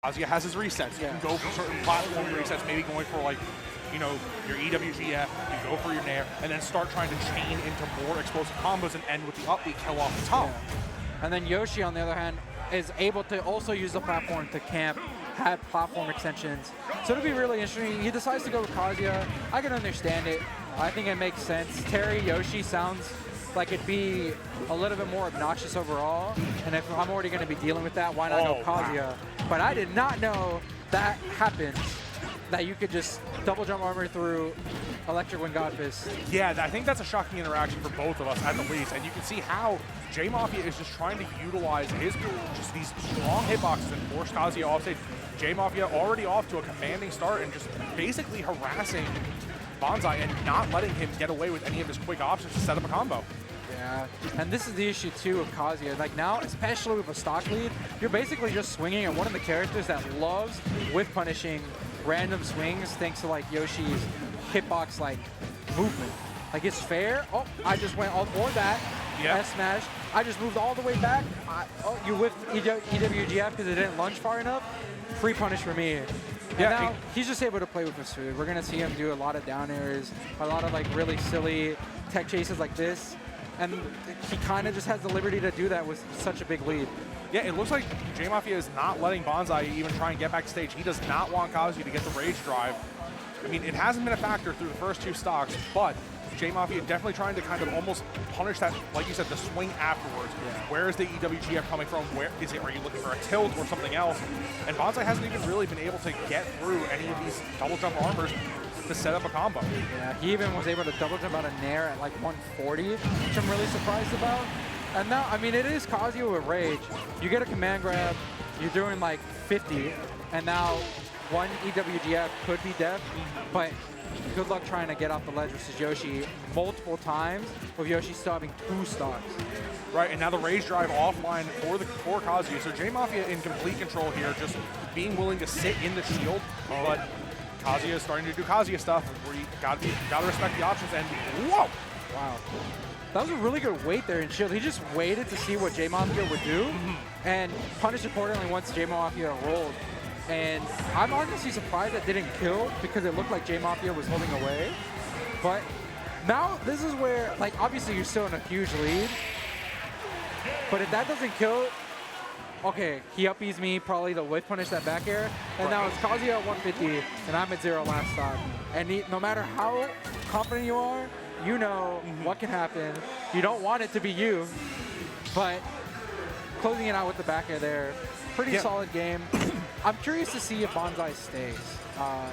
Kazuya has his resets. You can go for certain platform resets, maybe going for like, you know, your EWGF, you go for your Nair, and then start trying to chain into more explosive combos and end with the up B kill off the top. Yeah. And then Yoshi, on the other hand, is able to also use the platform to camp, have platform extensions. So it'll be really interesting. He decides to go with Kazuya. I can understand it. I think it makes sense. Terry, Yoshi sounds like it'd be a little bit more obnoxious overall. And if I'm already going to be dealing with that, why not go Kazuya? Wow. But I did not know that happens, that you could just double jump armor through Electric Wind God Fist. Yeah, I think that's a shocking interaction for both of us at the least. And you can see how Jmafia is just trying to utilize his just these strong hitboxes and force Kazuya off stage. Jmafia already off to a commanding start and just basically harassing BBonsai and not letting him get away with any of his quick options to set up a combo. Yeah, and this is the issue too of Kazuya. Like now, especially with a stock lead, you're basically just swinging at one of the characters that loves whiff punishing random swings thanks to like Yoshi's hitbox like movement. Like it's fair. Oh, I just went all for that. S smash. I just moved all the way back. Oh, you whiffed EWGF because it didn't lunge far enough. Free punish for me. And now he's just able to play with his food. We're gonna see him do a lot of down airs, a lot of like really silly tech chases like this. And he kind of just has the liberty to do that with such a big lead. Yeah, it looks like Jmafia is not letting BBonsai even try and get backstage. He does not want Kazuya to get the rage drive. I mean, it hasn't been a factor through the first two stocks, but Jmafia definitely trying to kind of almost punish that, like you said, the swing afterwards. Where is the EWGF coming from? Where is it? Are you looking for a tilt or something else? And BBonsai hasn't even really been able to get through any of these double jump armors to set up a combo. Yeah, he even was able to double jump out of Nair at like 140, which I'm really surprised about. And now, I mean, it is Kazuya with rage. You get a command grab, you're doing like 50, and now one EWGF could be death, but good luck trying to get off the ledge versus Yoshi multiple times, with Yoshi still having 2 stocks. Right, and now the rage drive offline for Kazuya. So Jmafia in complete control here, just being willing to sit in the shield, but Kazuya is starting to do Kazuya stuff where you gotta respect the options, and whoa! Wow. That was a really good wait there in shield. He just waited to see what Jmafia would do and punished accordingly once Jmafia rolled. And I'm honestly surprised that didn't kill because it looked like Jmafia was holding away. But now this is where, like, obviously you're still in a huge lead. But if that doesn't kill, okay, he up-Bs me, probably the whiff punish that back air. And now it's Kazuya at 150, and I'm at 0 last stock. And no matter how confident you are, you know what can happen. You don't want it to be you, but closing it out with the back air there, pretty solid game. I'm curious to see if BBonsai stays.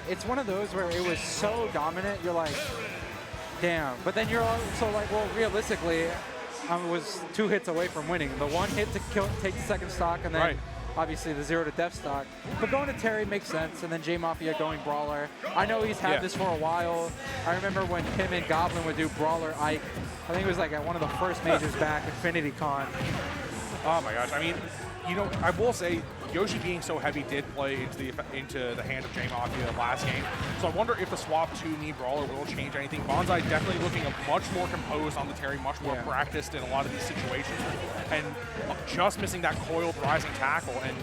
It's one of those where it was so dominant, you're like, damn. But then you're also like, well, realistically, I was 2 hits away from winning. The 1 hit to take the second stock, and then obviously the 0 to death stock. But going to Terry makes sense, and then Jmafia going Brawler. I know he's had this for a while. I remember when him and Goblin would do Brawler Ike. I think it was like at one of the first majors back, Infinity Con. Oh my gosh, I mean, you know, I will say Yoshi being so heavy did play into the hand of Jmafia last game. So I wonder if the swap to me Brawler will change anything. BBonsai definitely looking much more composed on the Terry, much more practiced in a lot of these situations. And just missing that coiled rising tackle. And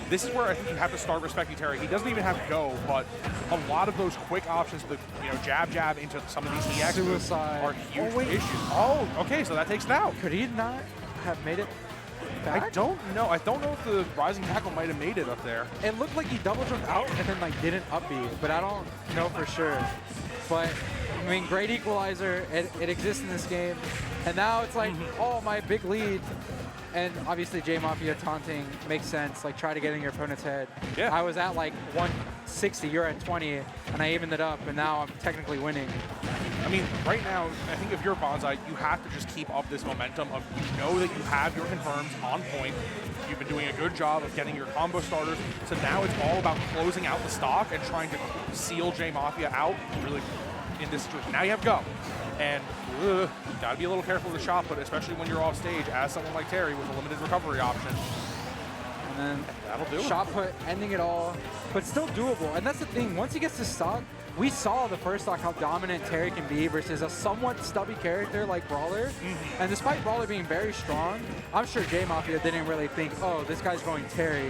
this is where I think you have to start respecting Terry. He doesn't even have go, but a lot of those quick options, the jab into some of these EX moves are huge issues. Oh, okay, so that takes it out. Could he not have made it back? I don't know. I don't know if the rising tackle might have made it up there. It looked like he double jumped out and then like didn't up-B, but I don't know for sure. But I mean, great equalizer. It exists in this game, and now it's like, oh, my big lead. And obviously Jmafia taunting makes sense. Like, try to get in your opponent's head. Yeah. I was at like 160, you're at 20, and I evened it up, and now I'm technically winning. I mean, right now, I think if you're BBonsai, you have to just keep up this momentum of, you know, that you have your confirms on point. You've been doing a good job of getting your combo starters. So now it's all about closing out the stock and trying to seal Jmafia out really in this situation. Now you have go. And gotta be a little careful with the shot put, especially when you're off stage as someone like Terry with a limited recovery option. And then that'll do shot put, ending it all, but still doable. And that's the thing, once he gets to stock, we saw the first stock how dominant Terry can be versus a somewhat stubby character like Brawler. And despite Brawler being very strong, I'm sure Jmafia didn't really think, oh, this guy's going Terry,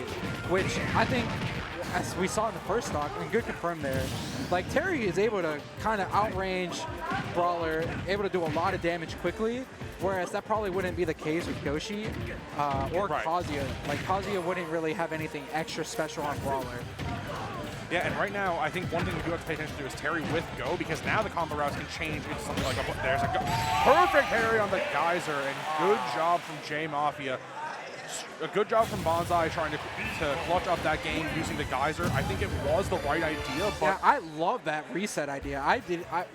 which I think as we saw in the first stock, and good confirm there, like Terry is able to kind of outrange Brawler, able to do a lot of damage quickly, whereas that probably wouldn't be the case with Yoshi or Kazuya. Like Kazuya wouldn't really have anything extra special on Brawler. Yeah, and right now, I think one thing we do have to pay attention to is Terry with Go, because now the combo routes can change into something like there's a perfect parry on the Geyser, and good job from Jmafia. A good job from BBonsai trying to clutch up that game using the Geyser. I think it was the right idea, but yeah, I love that reset idea.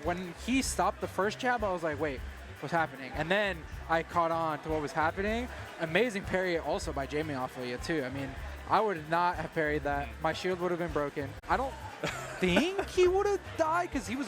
When he stopped the first jab, I was like, wait, what's happening? And then I caught on to what was happening. Amazing parry also by Jmafia too. I mean, I would not have parried that. My shield would have been broken. I don't think he would have died because he was only